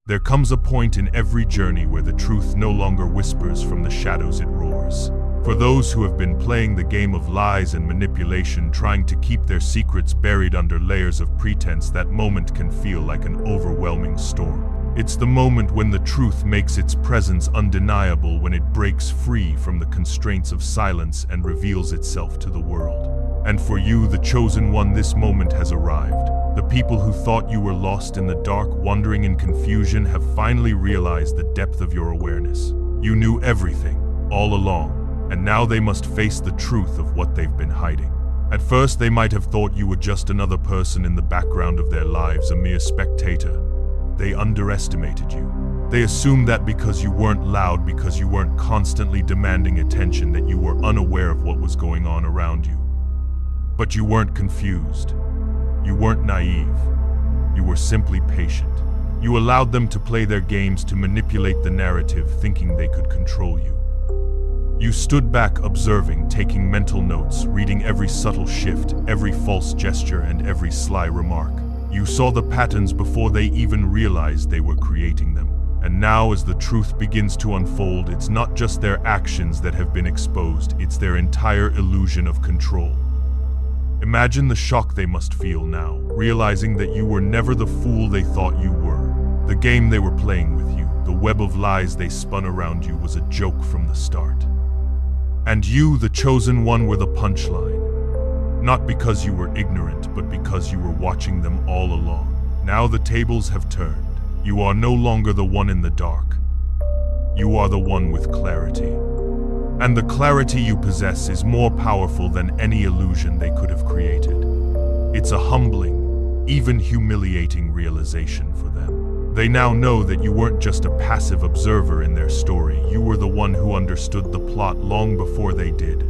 There comes a point in every journey where the truth no longer whispers from the shadows, it roars. For those who have been playing the game of lies and manipulation, trying to keep their secrets buried under layers of pretense, that moment can feel like an overwhelming storm. It's the moment when the truth makes its presence undeniable, when it breaks free from the constraints of silence and reveals itself to the world. And for you, the chosen one, this moment has arrived. The people who thought you were lost in the dark, wandering in confusion, have finally realized the depth of your awareness. You knew everything, all along, and now they must face the truth of what they've been hiding. At first, they might have thought you were just another person in the background of their lives, a mere spectator. They underestimated you. They assumed that because you weren't loud, because you weren't constantly demanding attention, that you were unaware of what was going on around you. But you weren't confused. You weren't naive. You were simply patient. You allowed them to play their games, to manipulate the narrative, thinking they could control you. You stood back, observing, taking mental notes, reading every subtle shift, every false gesture, and every sly remark. You saw the patterns before they even realized they were creating them. And now, as the truth begins to unfold, it's not just their actions that have been exposed, it's their entire illusion of control. Imagine the shock they must feel now, realizing that you were never the fool they thought you were. The game they were playing with you, the web of lies they spun around you, was a joke from the start. And you, the chosen one, were the punchline. Not because you were ignorant, but because you were watching them all along. Now the tables have turned. You are no longer the one in the dark. You are the one with clarity. And the clarity you possess is more powerful than any illusion they could have created. It's a humbling, even humiliating realization for them. They now know that you weren't just a passive observer in their story. You were the one who understood the plot long before they did.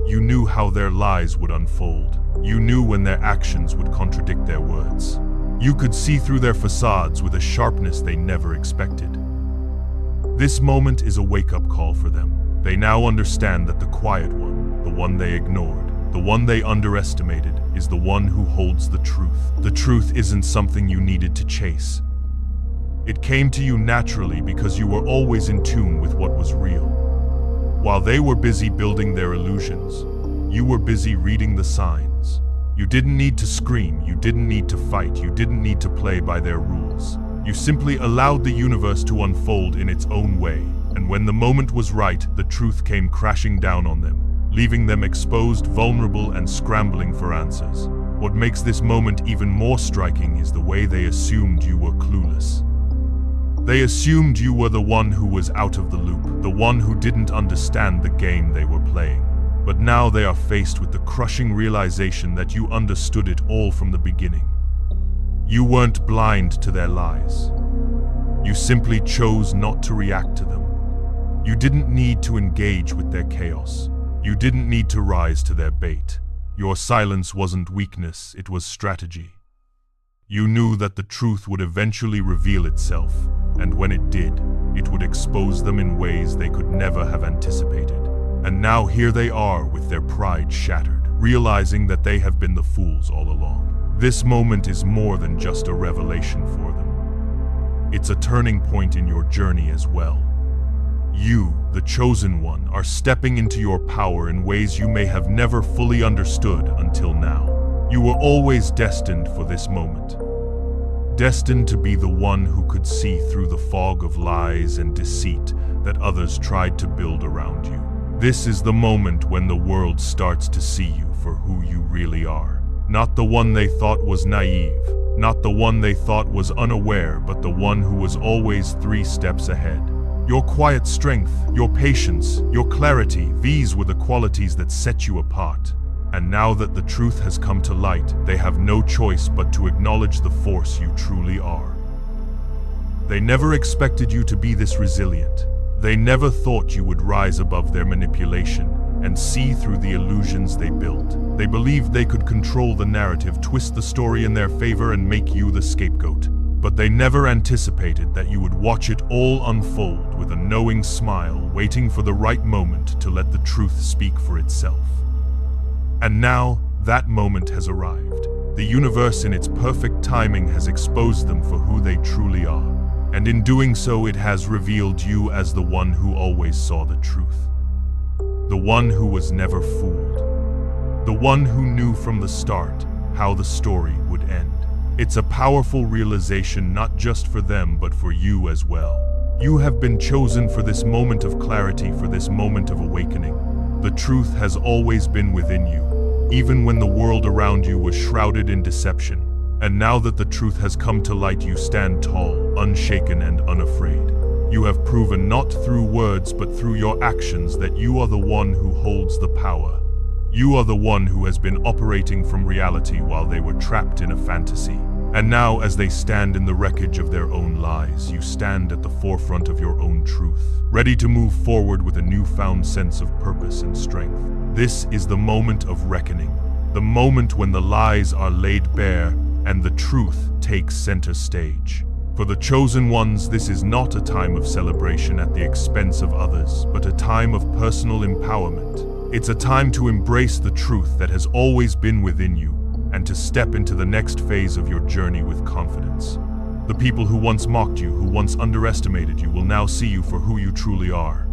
You knew how their lies would unfold. You knew when their actions would contradict their words. You could see through their facades with a sharpness they never expected. This moment is a wake-up call for them. They now understand that the quiet one, the one they ignored, the one they underestimated, is the one who holds the truth. The truth isn't something you needed to chase. It came to you naturally because you were always in tune with what was real. While they were busy building their illusions, you were busy reading the signs. You didn't need to scream, you didn't need to fight, you didn't need to play by their rules. You simply allowed the universe to unfold in its own way. And when the moment was right, the truth came crashing down on them, leaving them exposed, vulnerable, and scrambling for answers. What makes this moment even more striking is the way they assumed you were clueless. They assumed you were the one who was out of the loop, the one who didn't understand the game they were playing. But now they are faced with the crushing realization that you understood it all from the beginning. You weren't blind to their lies. You simply chose not to react to them. You didn't need to engage with their chaos. You didn't need to rise to their bait. Your silence wasn't weakness, it was strategy. You knew that the truth would eventually reveal itself, and when it did, it would expose them in ways they could never have anticipated. And now here they are with their pride shattered, realizing that they have been the fools all along. This moment is more than just a revelation for them. It's a turning point in your journey as well. You, the chosen one, are stepping into your power in ways you may have never fully understood until now. You were always destined for this moment. Destined to be the one who could see through the fog of lies and deceit that others tried to build around you. This is the moment when the world starts to see you for who you really are. Not the one they thought was naive, not the one they thought was unaware, but the one who was always 3 steps ahead. Your quiet strength, your patience, your clarity, these were the qualities that set you apart. And now that the truth has come to light, they have no choice but to acknowledge the force you truly are. They never expected you to be this resilient. They never thought you would rise above their manipulation and see through the illusions they built. They believed they could control the narrative, twist the story in their favor, and make you the scapegoat. But they never anticipated that you would watch it all unfold with a knowing smile, waiting for the right moment to let the truth speak for itself. And now, that moment has arrived. The universe in its perfect timing has exposed them for who they truly are. and in doing so it has revealed you as the one who always saw the truth. The one who was never fooled. The one who knew from the start how the story would end. It's a powerful realization not just for them but for you as well. You have been chosen for this moment of clarity, for this moment of awakening. The truth has always been within you, even when the world around you was shrouded in deception. And now that the truth has come to light, you stand tall, unshaken and unafraid. You have proven not through words but through your actions that you are the one who holds the power. You are the one who has been operating from reality while they were trapped in a fantasy. And now, as they stand in the wreckage of their own lies, you stand at the forefront of your own truth, ready to move forward with a newfound sense of purpose and strength. This is the moment of reckoning, the moment when the lies are laid bare and the truth takes center stage. For the chosen ones, this is not a time of celebration at the expense of others, but a time of personal empowerment. It's a time to embrace the truth that has always been within you and to step into the next phase of your journey with confidence. The people who once mocked you, who once underestimated you, will now see you for who you truly are.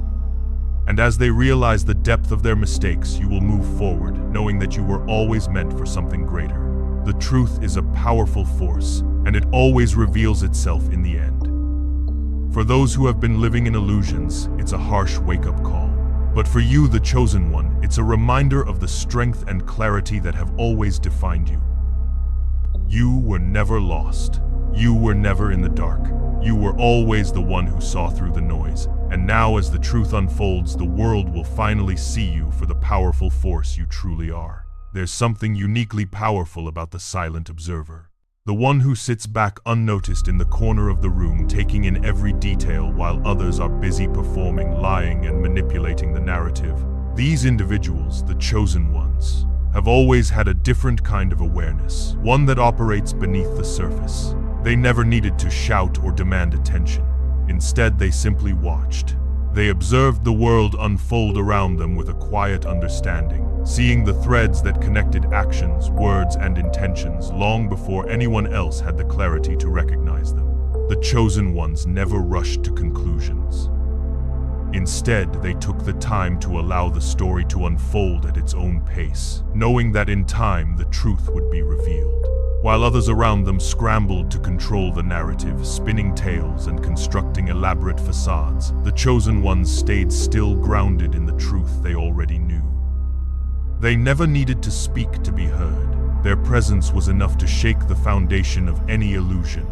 And as they realize the depth of their mistakes, you will move forward, knowing that you were always meant for something greater. The truth is a powerful force, and it always reveals itself in the end. For those who have been living in illusions, it's a harsh wake-up call. But for you, the chosen one, it's a reminder of the strength and clarity that have always defined you. You were never lost. You were never in the dark. You were always the one who saw through the noise. And now, as the truth unfolds, the world will finally see you for the powerful force you truly are. There's something uniquely powerful about the silent observer. The one who sits back unnoticed in the corner of the room, taking in every detail while others are busy performing, lying, and manipulating the narrative. These individuals, the chosen ones, have always had a different kind of awareness, one that operates beneath the surface. They never needed to shout or demand attention. Instead, they simply watched. They observed the world unfold around them with a quiet understanding, seeing the threads that connected actions, words, and intentions long before anyone else had the clarity to recognize them. The chosen ones never rushed to conclusions. Instead, they took the time to allow the story to unfold at its own pace, knowing that in time the truth would be revealed. While others around them scrambled to control the narrative, spinning tales and constructing elaborate facades, the chosen ones stayed still, grounded in the truth they already knew. They never needed to speak to be heard. Their presence was enough to shake the foundation of any illusion.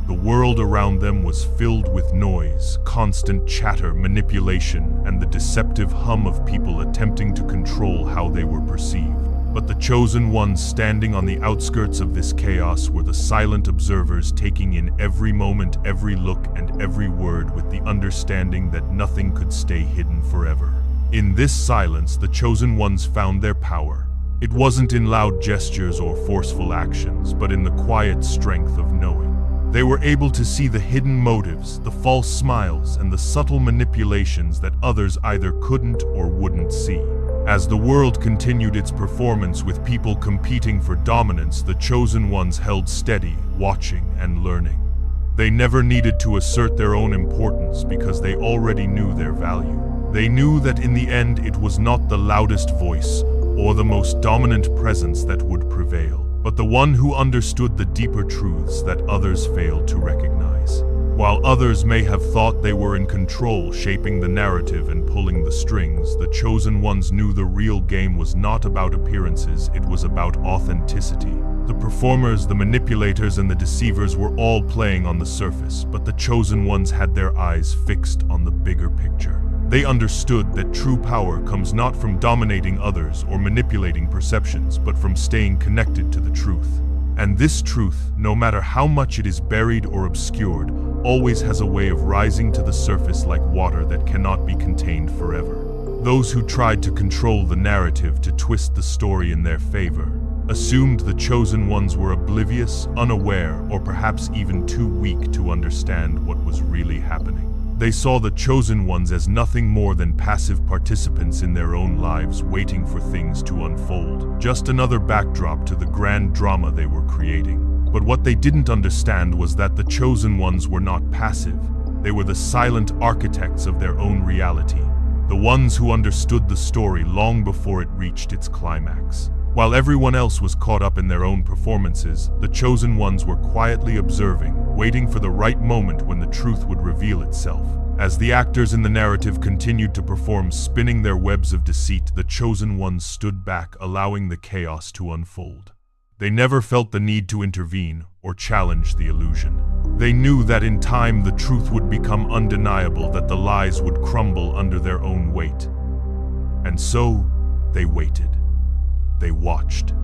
The world around them was filled with noise, constant chatter, manipulation, and the deceptive hum of people attempting to control how they were perceived. But the chosen ones standing on the outskirts of this chaos were the silent observers, taking in every moment, every look, and every word with the understanding that nothing could stay hidden forever. In this silence, the chosen ones found their power. It wasn't in loud gestures or forceful actions, but in the quiet strength of knowing. They were able to see the hidden motives, the false smiles, and the subtle manipulations that others either couldn't or wouldn't see. As the world continued its performance with people competing for dominance, the chosen ones held steady, watching and learning. They never needed to assert their own importance because they already knew their value. They knew that in the end it was not the loudest voice or the most dominant presence that would prevail, but the one who understood the deeper truths that others failed to recognize. While others may have thought they were in control, shaping the narrative and pulling the strings, the chosen ones knew the real game was not about appearances, it was about authenticity. The performers, the manipulators, and the deceivers were all playing on the surface, but the chosen ones had their eyes fixed on the bigger picture. They understood that true power comes not from dominating others or manipulating perceptions, but from staying connected to the truth. And this truth, no matter how much it is buried or obscured, always has a way of rising to the surface like water that cannot be contained forever. Those who tried to control the narrative, to twist the story in their favor, assumed the chosen ones were oblivious, unaware, or perhaps even too weak to understand what was really happening. They saw the chosen ones as nothing more than passive participants in their own lives, waiting for things to unfold, just another backdrop to the grand drama they were creating. But what they didn't understand was that the chosen ones were not passive. They were the silent architects of their own reality, the ones who understood the story long before it reached its climax. While everyone else was caught up in their own performances, the chosen ones were quietly observing, waiting for the right moment when the truth would reveal itself. As the actors in the narrative continued to perform, spinning their webs of deceit, the chosen ones stood back, allowing the chaos to unfold. They never felt the need to intervene or challenge the illusion. They knew that in time the truth would become undeniable, that the lies would crumble under their own weight. And so, they waited. They watched.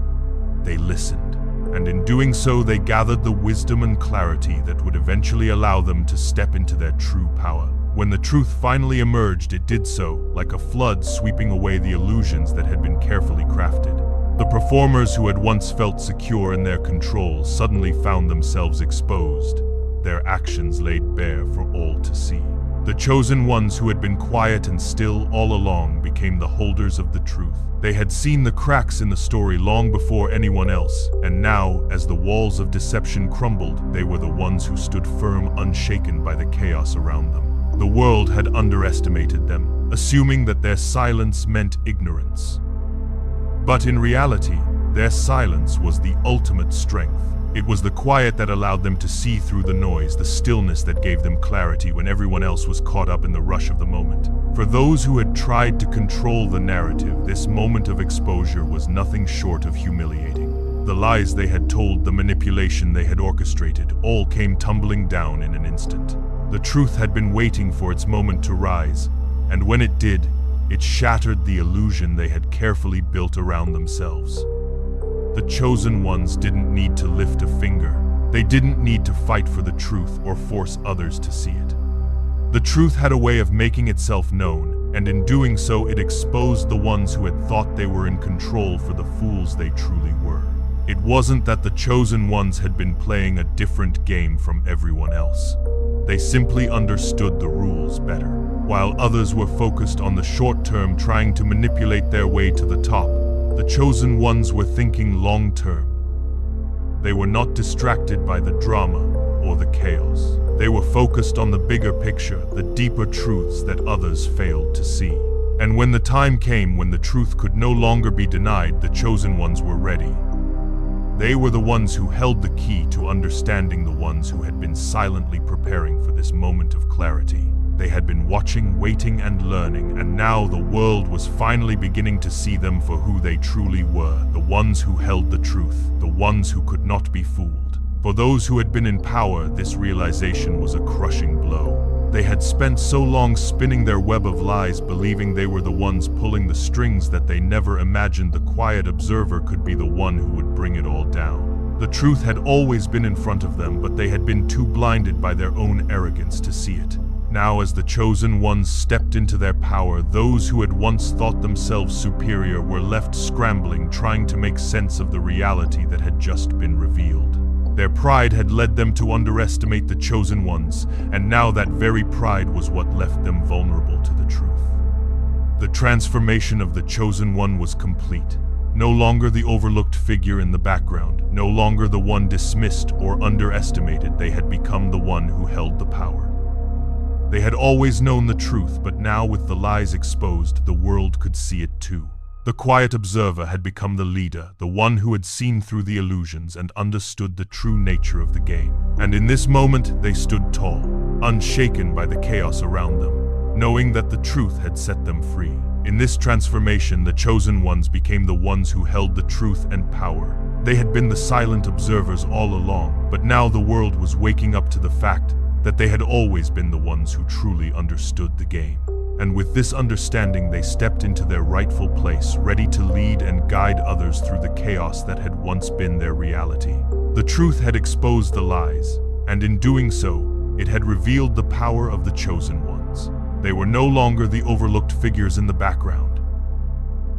They listened. And in doing so, they gathered the wisdom and clarity that would eventually allow them to step into their true power. When the truth finally emerged, it did so, like a flood sweeping away the illusions that had been carefully crafted. The performers who had once felt secure in their control suddenly found themselves exposed, their actions laid bare for all to see. The chosen ones who had been quiet and still all along became the holders of the truth. They had seen the cracks in the story long before anyone else, and now, as the walls of deception crumbled, they were the ones who stood firm, unshaken by the chaos around them. The world had underestimated them, assuming that their silence meant ignorance. But in reality, their silence was the ultimate strength. It was the quiet that allowed them to see through the noise, the stillness that gave them clarity when everyone else was caught up in the rush of the moment. For those who had tried to control the narrative, this moment of exposure was nothing short of humiliating. The lies they had told, the manipulation they had orchestrated, all came tumbling down in an instant. The truth had been waiting for its moment to rise, and when it did, it shattered the illusion they had carefully built around themselves. The chosen ones didn't need to lift a finger. They didn't need to fight for the truth or force others to see it. The truth had a way of making itself known, and in doing so, it exposed the ones who had thought they were in control for the fools they truly were. It wasn't that the chosen ones had been playing a different game from everyone else. They simply understood the rules better. While others were focused on the short term, trying to manipulate their way to the top, the chosen ones were thinking long term. They were not distracted by the drama or the chaos. They were focused on the bigger picture, the deeper truths that others failed to see. And when the time came when the truth could no longer be denied, the chosen ones were ready. They were the ones who held the key to understanding, the ones who had been silently preparing for this moment of clarity. They had been watching, waiting, and learning, and now the world was finally beginning to see them for who they truly were, the ones who held the truth, the ones who could not be fooled. For those who had been in power, this realization was a crushing blow. They had spent so long spinning their web of lies, believing they were the ones pulling the strings, that they never imagined the quiet observer could be the one who would bring it all down. The truth had always been in front of them, but they had been too blinded by their own arrogance to see it. Now, as the chosen ones stepped into their power, those who had once thought themselves superior were left scrambling, trying to make sense of the reality that had just been revealed. Their pride had led them to underestimate the chosen ones, and now that very pride was what left them vulnerable to the truth. The transformation of the chosen one was complete. No longer the overlooked figure in the background, no longer the one dismissed or underestimated. They had become the one who held the power. They had always known the truth, but now with the lies exposed, the world could see it too. The quiet observer had become the leader, the one who had seen through the illusions and understood the true nature of the game. And in this moment, they stood tall, unshaken by the chaos around them, knowing that the truth had set them free. In this transformation, the chosen ones became the ones who held the truth and power. They had been the silent observers all along, but now the world was waking up to the fact that they had always been the ones who truly understood the game. And with this understanding, they stepped into their rightful place, ready to lead and guide others through the chaos that had once been their reality. The truth had exposed the lies, and in doing so, it had revealed the power of the chosen ones. They were no longer the overlooked figures in the background.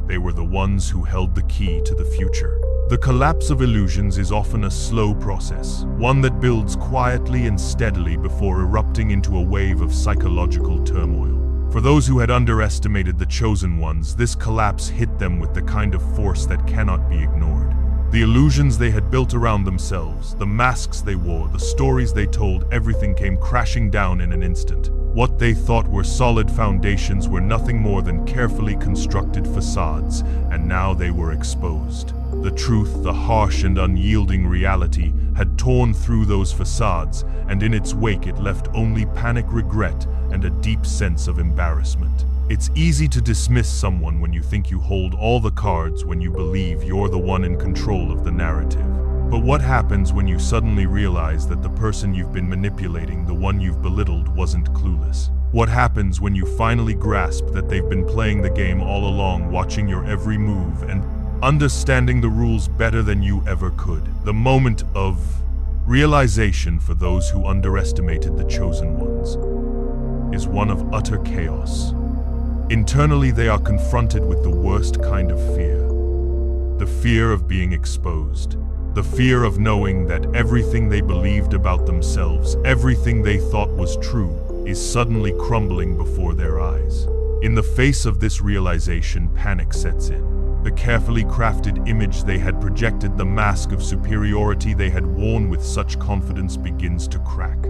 They were the ones who held the key to the future. The collapse of illusions is often a slow process, one that builds quietly and steadily before erupting into a wave of psychological turmoil. For those who had underestimated the chosen ones, this collapse hit them with the kind of force that cannot be ignored. The illusions they had built around themselves, the masks they wore, the stories they told, everything came crashing down in an instant. What they thought were solid foundations were nothing more than carefully constructed facades, and now they were exposed. The truth, the harsh and unyielding reality, had torn through those facades, and in its wake it left only panic, regret, and a deep sense of embarrassment. It's easy to dismiss someone when you think you hold all the cards, when you believe you're the one in control of the narrative. But what happens when you suddenly realize that the person you've been manipulating, the one you've belittled, wasn't clueless? What happens when you finally grasp that they've been playing the game all along, watching your every move and understanding the rules better than you ever could? The moment of realization for those who underestimated the chosen ones is one of utter chaos. Internally, they are confronted with the worst kind of fear. The fear of being exposed. The fear of knowing that everything they believed about themselves, everything they thought was true, is suddenly crumbling before their eyes. In the face of this realization, panic sets in. The carefully crafted image they had projected, the mask of superiority they had worn with such confidence, begins to crack.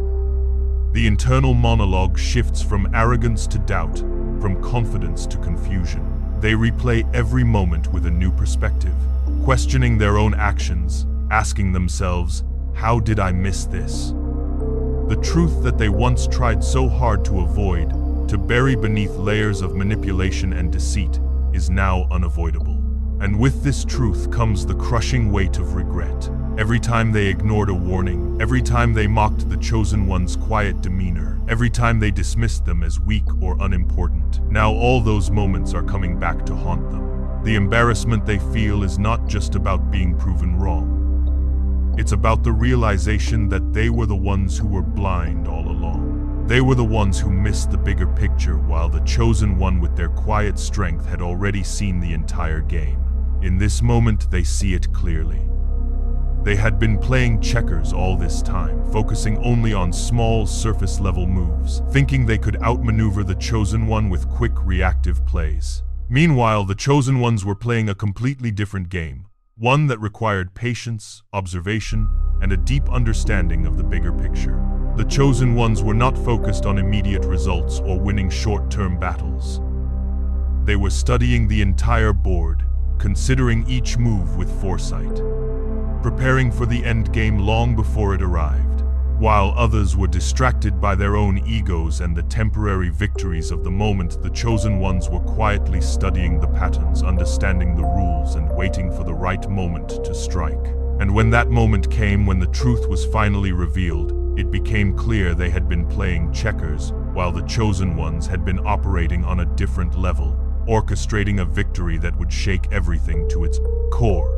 The internal monologue shifts from arrogance to doubt, from confidence to confusion. They replay every moment with a new perspective, questioning their own actions, asking themselves, how did I miss this? The truth that they once tried so hard to avoid, to bury beneath layers of manipulation and deceit, is now unavoidable. And with this truth comes the crushing weight of regret. Every time they ignored a warning, every time they mocked the chosen one's quiet demeanor, every time they dismissed them as weak or unimportant, now all those moments are coming back to haunt them. The embarrassment they feel is not just about being proven wrong. It's about the realization that they were the ones who were blind all along. They were the ones who missed the bigger picture, while the chosen one with their quiet strength had already seen the entire game. In this moment, they see it clearly. They had been playing checkers all this time, focusing only on small, surface-level moves, thinking they could outmaneuver the chosen one with quick, reactive plays. Meanwhile, the chosen ones were playing a completely different game. One that required patience, observation, and a deep understanding of the bigger picture. The chosen ones were not focused on immediate results or winning short-term battles. They were studying the entire board, considering each move with foresight, preparing for the end game long before it arrived. While others were distracted by their own egos and the temporary victories of the moment, the chosen ones were quietly studying the patterns, understanding the rules, and waiting for the right moment to strike. And when that moment came, when the truth was finally revealed, it became clear they had been playing checkers, while the chosen ones had been operating on a different level, orchestrating a victory that would shake everything to its core.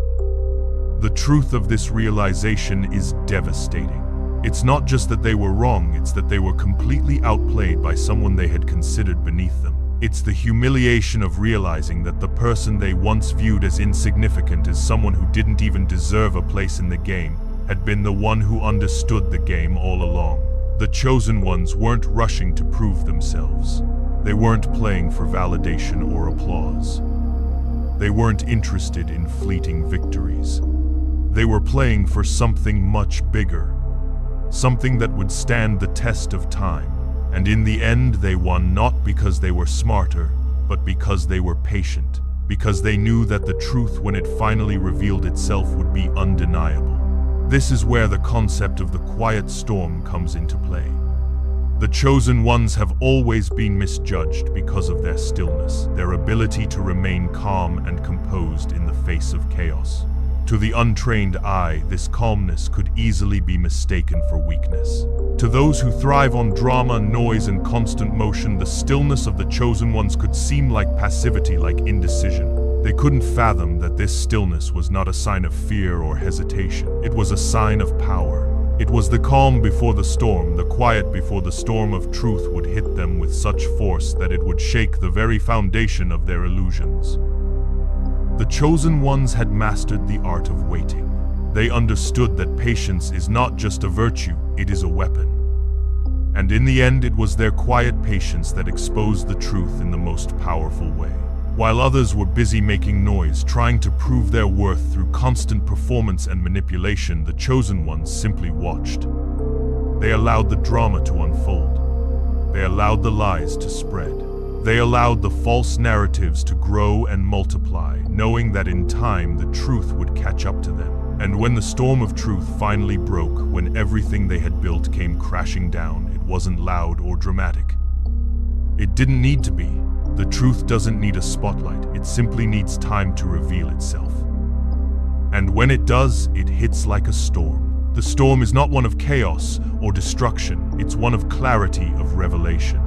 The truth of this realization is devastating. It's not just that they were wrong, it's that they were completely outplayed by someone they had considered beneath them. It's the humiliation of realizing that the person they once viewed as insignificant, as someone who didn't even deserve a place in the game, had been the one who understood the game all along. The chosen ones weren't rushing to prove themselves. They weren't playing for validation or applause. They weren't interested in fleeting victories. They were playing for something much bigger. Something that would stand the test of time. And in the end, they won not because they were smarter, but because they were patient. Because they knew that the truth, when it finally revealed itself, would be undeniable. This is where the concept of the quiet storm comes into play. The chosen ones have always been misjudged because of their stillness, their ability to remain calm and composed in the face of chaos. To the untrained eye, this calmness could easily be mistaken for weakness. To those who thrive on drama, noise, and constant motion, the stillness of the chosen ones could seem like passivity, like indecision. They couldn't fathom that this stillness was not a sign of fear or hesitation. It was a sign of power. It was the calm before the storm, the quiet before the storm of truth would hit them with such force that it would shake the very foundation of their illusions. The chosen ones had mastered the art of waiting. They understood that patience is not just a virtue, it is a weapon. And in the end, it was their quiet patience that exposed the truth in the most powerful way. While others were busy making noise, trying to prove their worth through constant performance and manipulation, the chosen ones simply watched. They allowed the drama to unfold. They allowed the lies to spread. They allowed the false narratives to grow and multiply, knowing that in time the truth would catch up to them. And when the storm of truth finally broke, when everything they had built came crashing down, it wasn't loud or dramatic. It didn't need to be. The truth doesn't need a spotlight, it simply needs time to reveal itself. And when it does, it hits like a storm. The storm is not one of chaos or destruction, it's one of clarity, of revelation.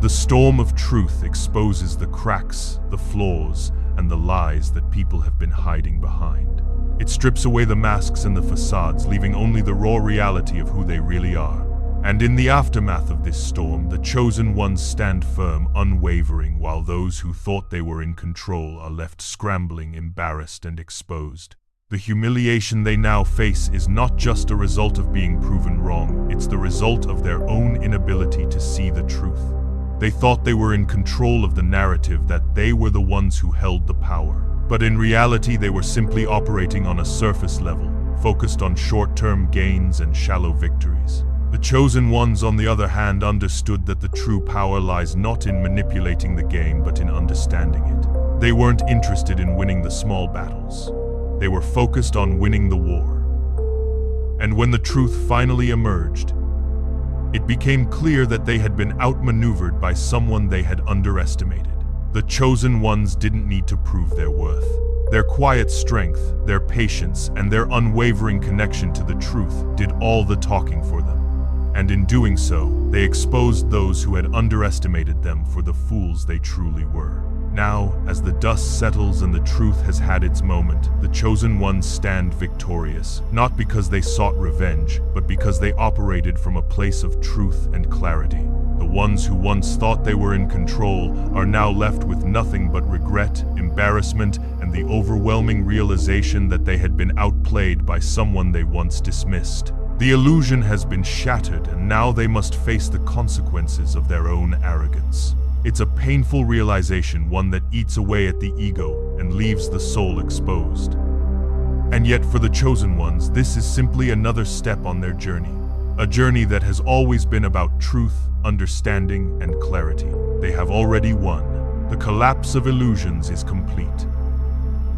The storm of truth exposes the cracks, the flaws, and the lies that people have been hiding behind. It strips away the masks and the facades, leaving only the raw reality of who they really are. And in the aftermath of this storm, the chosen ones stand firm, unwavering, while those who thought they were in control are left scrambling, embarrassed, and exposed. The humiliation they now face is not just a result of being proven wrong, it's the result of their own inability to see the truth. They thought they were in control of the narrative, that they were the ones who held the power. But in reality, they were simply operating on a surface level, focused on short-term gains and shallow victories. The chosen ones, on the other hand, understood that the true power lies not in manipulating the game, but in understanding it. They weren't interested in winning the small battles. They were focused on winning the war. And when the truth finally emerged, it became clear that they had been outmaneuvered by someone they had underestimated. The chosen ones didn't need to prove their worth. Their quiet strength, their patience, and their unwavering connection to the truth did all the talking for them. And in doing so, they exposed those who had underestimated them for the fools they truly were. Now, as the dust settles and the truth has had its moment, the chosen ones stand victorious, not because they sought revenge, but because they operated from a place of truth and clarity. The ones who once thought they were in control are now left with nothing but regret, embarrassment, and the overwhelming realization that they had been outplayed by someone they once dismissed. The illusion has been shattered, and now they must face the consequences of their own arrogance. It's a painful realization, one that eats away at the ego and leaves the soul exposed. And yet for the chosen ones, this is simply another step on their journey. A journey that has always been about truth, understanding, and clarity. They have already won. The collapse of illusions is complete.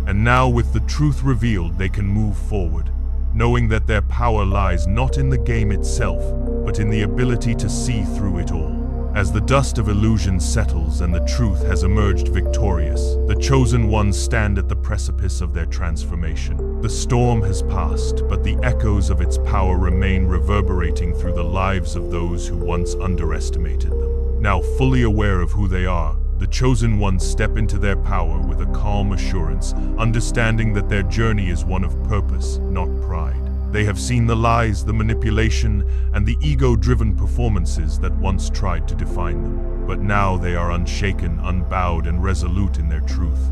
And now, with the truth revealed, they can move forward, knowing that their power lies not in the game itself, but in the ability to see through it all. As the dust of illusion settles and the truth has emerged victorious, the chosen ones stand at the precipice of their transformation. The storm has passed, but the echoes of its power remain, reverberating through the lives of those who once underestimated them. Now fully aware of who they are, the chosen ones step into their power with a calm assurance, understanding that their journey is one of purpose, not pride. They have seen the lies, the manipulation, and the ego-driven performances that once tried to define them. But now they are unshaken, unbowed, and resolute in their truth.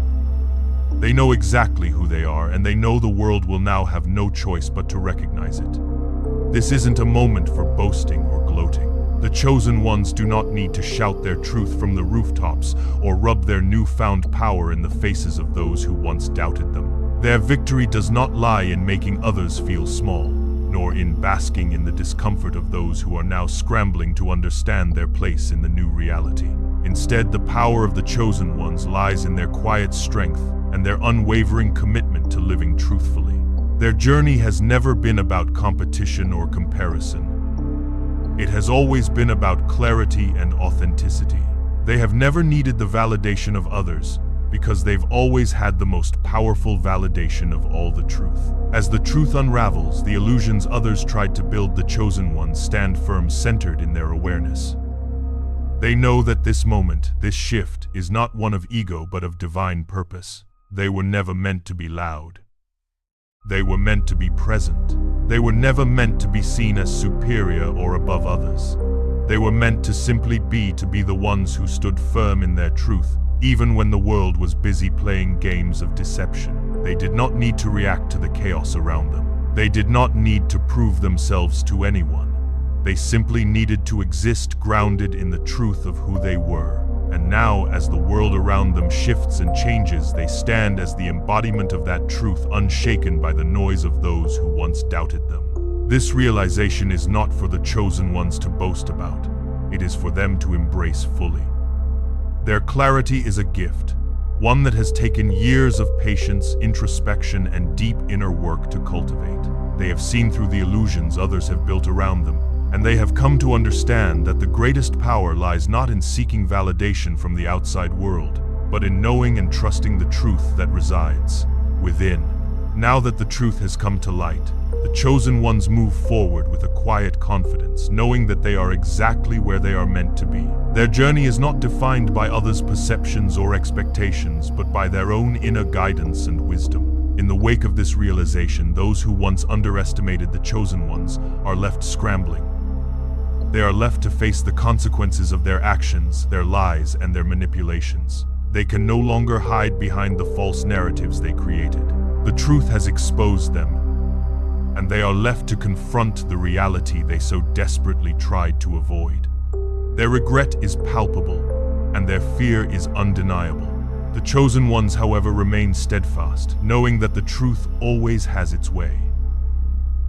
They know exactly who they are, and they know the world will now have no choice but to recognize it. This isn't a moment for boasting or gloating. The chosen ones do not need to shout their truth from the rooftops or rub their newfound power in the faces of those who once doubted them. Their victory does not lie in making others feel small, nor in basking in the discomfort of those who are now scrambling to understand their place in the new reality. Instead, the power of the chosen ones lies in their quiet strength and their unwavering commitment to living truthfully. Their journey has never been about competition or comparison. It has always been about clarity and authenticity. They have never needed the validation of others, because they've always had the most powerful validation of all the truth. As the truth unravels, the illusions others tried to build, the chosen ones stand firm, centered in their awareness. They know that this moment, this shift, is not one of ego but of divine purpose. They were never meant to be loud. They were meant to be present. They were never meant to be seen as superior or above others. They were meant to simply be, to be the ones who stood firm in their truth, even when the world was busy playing games of deception. They did not need to react to the chaos around them. They did not need to prove themselves to anyone. They simply needed to exist, grounded in the truth of who they were. And now, as the world around them shifts and changes, they stand as the embodiment of that truth, unshaken by the noise of those who once doubted them. This realization is not for the chosen ones to boast about. It is for them to embrace fully. Their clarity is a gift, one that has taken years of patience, introspection, and deep inner work to cultivate. They have seen through the illusions others have built around them, and they have come to understand that the greatest power lies not in seeking validation from the outside world, but in knowing and trusting the truth that resides within. Now that the truth has come to light, the chosen ones move forward with a quiet confidence, knowing that they are exactly where they are meant to be. Their journey is not defined by others' perceptions or expectations, but by their own inner guidance and wisdom. In the wake of this realization, those who once underestimated the chosen ones are left scrambling. They are left to face the consequences of their actions, their lies, and their manipulations. They can no longer hide behind the false narratives they created. The truth has exposed them, and they are left to confront the reality they so desperately tried to avoid. Their regret is palpable, and their fear is undeniable. The chosen ones, however, remain steadfast, knowing that the truth always has its way.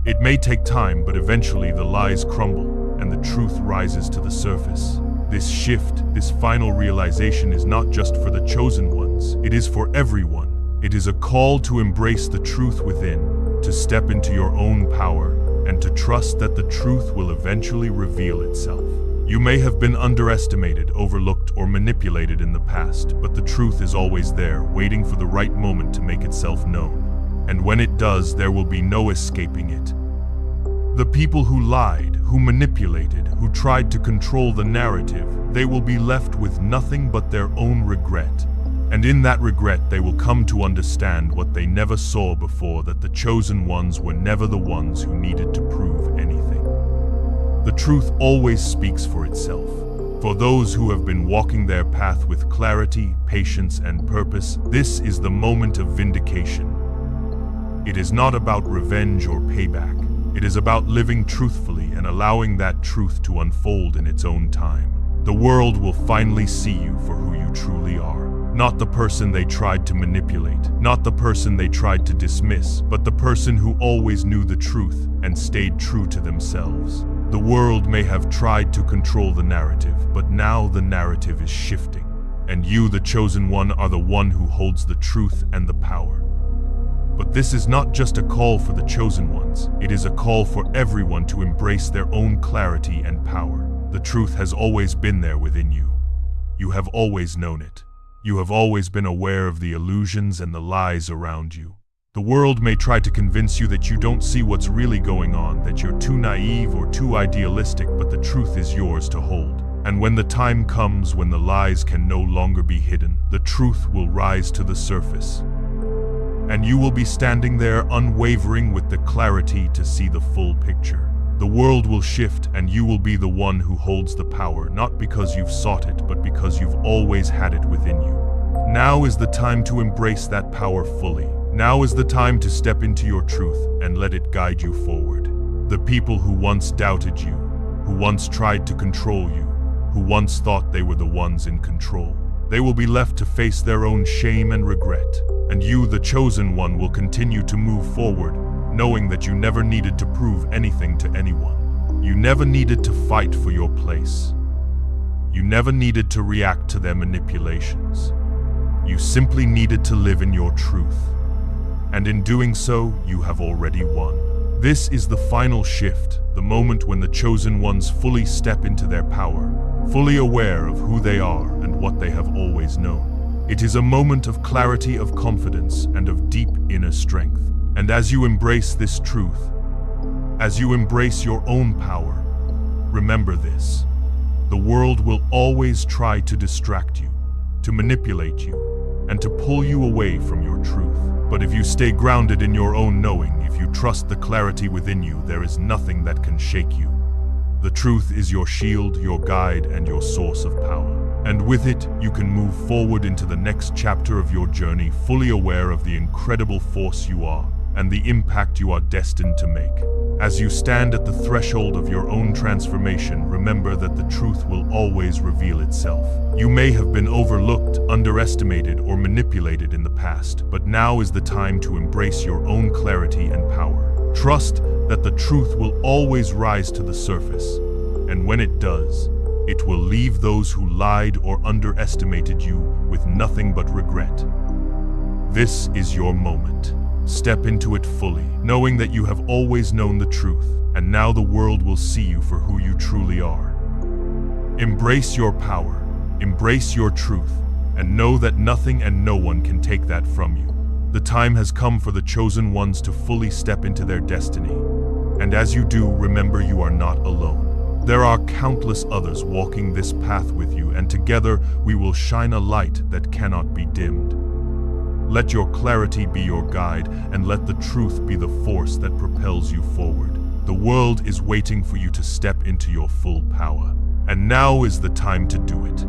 It may take time, but eventually the lies crumble, and the truth rises to the surface. This shift, this final realization is not just for the chosen ones, it is for everyone. It is a call to embrace the truth within, to step into your own power, and to trust that the truth will eventually reveal itself. You may have been underestimated, overlooked, or manipulated in the past, but the truth is always there, waiting for the right moment to make itself known. And when it does, there will be no escaping it. The people who lied, who manipulated, who tried to control the narrative, they will be left with nothing but their own regret. And in that regret, they will come to understand what they never saw before, that the chosen ones were never the ones who needed to prove anything. The truth always speaks for itself. For those who have been walking their path with clarity, patience, and purpose, this is the moment of vindication. It is not about revenge or payback. It is about living truthfully and allowing that truth to unfold in its own time. The world will finally see you for who you truly are. Not the person they tried to manipulate, not the person they tried to dismiss, but the person who always knew the truth and stayed true to themselves. The world may have tried to control the narrative, but now the narrative is shifting. And you, the chosen one, are the one who holds the truth and the power. But this is not just a call for the chosen ones. It is a call for everyone to embrace their own clarity and power. The truth has always been there within you. You have always known it. You have always been aware of the illusions and the lies around you. The world may try to convince you that you don't see what's really going on, that you're too naive or too idealistic, but the truth is yours to hold. And when the time comes when the lies can no longer be hidden, the truth will rise to the surface. And you will be standing there unwavering with the clarity to see the full picture. The world will shift and you will be the one who holds the power, not because you've sought it, but because you've always had it within you. Now is the time to embrace that power fully. Now is the time to step into your truth and let it guide you forward. The people who once doubted you, who once tried to control you, who once thought they were the ones in control, they will be left to face their own shame and regret. And you, the chosen one, will continue to move forward, knowing that you never needed to prove anything to anyone. You never needed to fight for your place. You never needed to react to their manipulations. You simply needed to live in your truth. And in doing so, you have already won. This is the final shift, the moment when the chosen ones fully step into their power, fully aware of who they are and what they have always known. It is a moment of clarity, of confidence, and of deep inner strength. And as you embrace this truth, as you embrace your own power, remember this: the world will always try to distract you, to manipulate you, and to pull you away from your truth. But if you stay grounded in your own knowing, if you trust the clarity within you, there is nothing that can shake you. The truth is your shield, your guide, and your source of power. And with it, you can move forward into the next chapter of your journey, fully aware of the incredible force you are and the impact you are destined to make. As you stand at the threshold of your own transformation, remember that the truth will always reveal itself. You may have been overlooked, underestimated, or manipulated in the past, but now is the time to embrace your own clarity and power. Trust that the truth will always rise to the surface, and when it does, it will leave those who lied or underestimated you with nothing but regret. This is your moment. Step into it fully, knowing that you have always known the truth, and now the world will see you for who you truly are. Embrace your power, embrace your truth, and know that nothing and no one can take that from you. The time has come for the chosen ones to fully step into their destiny. And as you do, remember you are not alone. There are countless others walking this path with you, and together we will shine a light that cannot be dimmed. Let your clarity be your guide, and let the truth be the force that propels you forward. The world is waiting for you to step into your full power. And now is the time to do it.